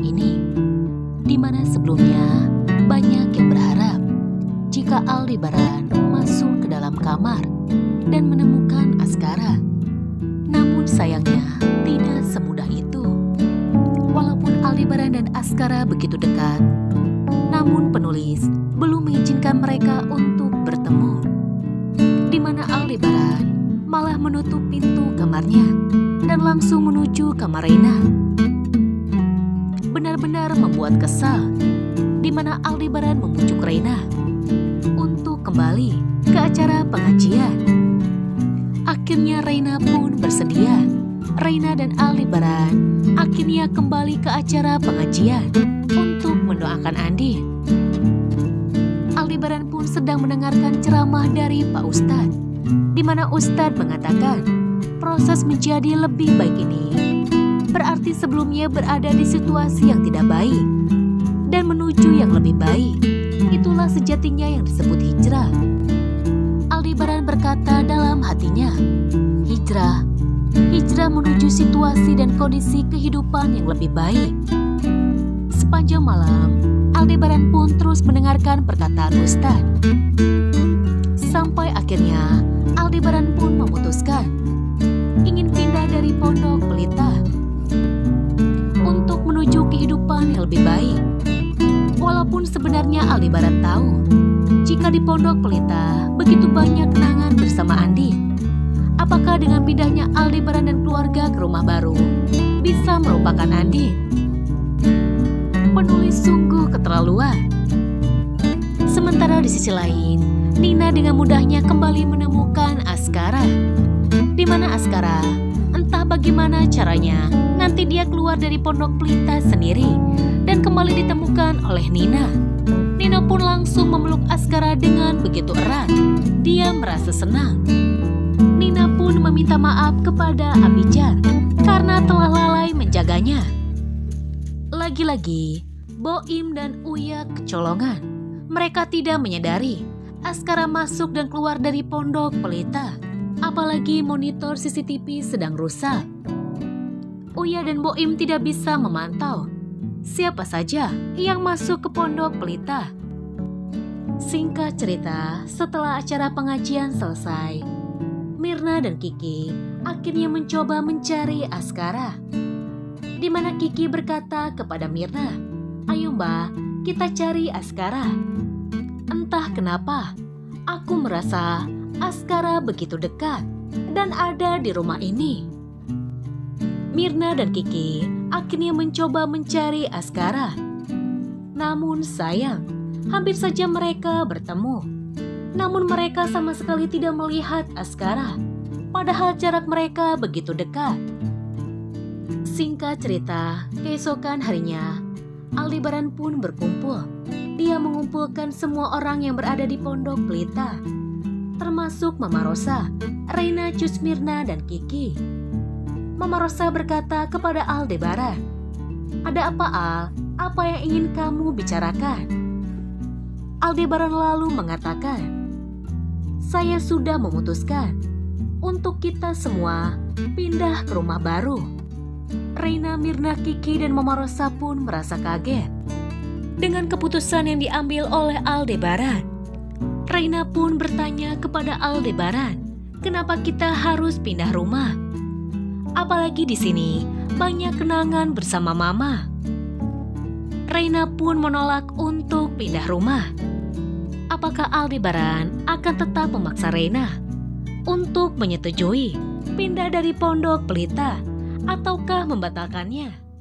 ini, di mana sebelumnya banyak yang berharap jika Aldebaran masuk ke dalam kamar dan menemukan Askara. Namun sayangnya tidak semudah itu. Walaupun Aldebaran dan Askara begitu dekat, namun penulis belum mengizinkan mereka untuk bertemu. Di mana Aldebaran malah menutup pintu kamarnya dan langsung menuju kamar Reina. Benar-benar membuat kesal, di mana Aldebaran membujuk Reina untuk kembali ke acara pengajian. Akhirnya Reina pun bersedia. Reina dan Aldebaran akhirnya kembali ke acara pengajian untuk mendoakan Andi. Aldebaran pun sedang mendengarkan ceramah dari Pak Ustadz, di mana Ustadz mengatakan proses menjadi lebih baik ini berarti sebelumnya berada di situasi yang tidak baik dan menuju yang lebih baik. Itulah sejatinya yang disebut hijrah. Aldebaran berkata dalam hatinya, hijrah menuju situasi dan kondisi kehidupan yang lebih baik. Sepanjang malam, Aldebaran pun terus mendengarkan perkataan Ustadz. Sampai akhirnya, Aldebaran pun memutuskan ingin pindah dari Pondok Pelita untuk menuju kehidupan yang lebih baik. Walaupun sebenarnya Aldebaran tahu jika di Pondok Pelita begitu banyak kenangan bersama Andi. Apakah dengan pindahnya Aldebaran dan keluarga ke rumah baru bisa melupakan Andi? Penulis sungguh keterlaluan. Sementara di sisi lain, Nina dengan mudahnya kembali menemukan Askara. Di mana Askara, entah bagaimana caranya, nanti dia keluar dari Pondok Pelita sendiri dan kembali ditemukan oleh Nina. Nina pun langsung memeluk Askara dengan begitu erat. Dia merasa senang. Nina pun meminta maaf kepada Abijah karena telah lalai menjaganya. Lagi-lagi, Boim dan Uya kecolongan. Mereka tidak menyadari Askara masuk dan keluar dari Pondok Pelita. Apalagi monitor CCTV sedang rusak. Uya dan Boim tidak bisa memantau siapa saja yang masuk ke Pondok Pelita. Singkat cerita, setelah acara pengajian selesai, Mirna dan Kiki akhirnya mencoba mencari Askara. Di mana Kiki berkata kepada Mirna, "Ayo Mbak, kita cari Askara." Entah kenapa, aku merasa Askara begitu dekat dan ada di rumah ini. Mirna dan Kiki akhirnya mencoba mencari Askara. Namun sayang, hampir saja mereka bertemu. Namun mereka sama sekali tidak melihat Askara, padahal jarak mereka begitu dekat. Singkat cerita, keesokan harinya, Aldebaran pun berkumpul. Dia mengumpulkan semua orang yang berada di Pondok Pelita, termasuk Mama Rosa, Reina, Cus Mirna, dan Kiki. Mama Rosa berkata kepada Aldebaran, "Ada apa, Al? Apa yang ingin kamu bicarakan?" Aldebaran lalu mengatakan, "Saya sudah memutuskan untuk kita semua pindah ke rumah baru." Reina, Mirna, Kiki, dan Mama Rosa pun merasa kaget dengan keputusan yang diambil oleh Aldebaran. Reina pun bertanya kepada Aldebaran, "Kenapa kita harus pindah rumah? Apalagi di sini banyak kenangan bersama Mama." Reina pun menolak untuk pindah rumah. Apakah Aldebaran akan tetap memaksa Reina untuk menyetujui pindah dari Pondok Pelita ataukah membatalkannya?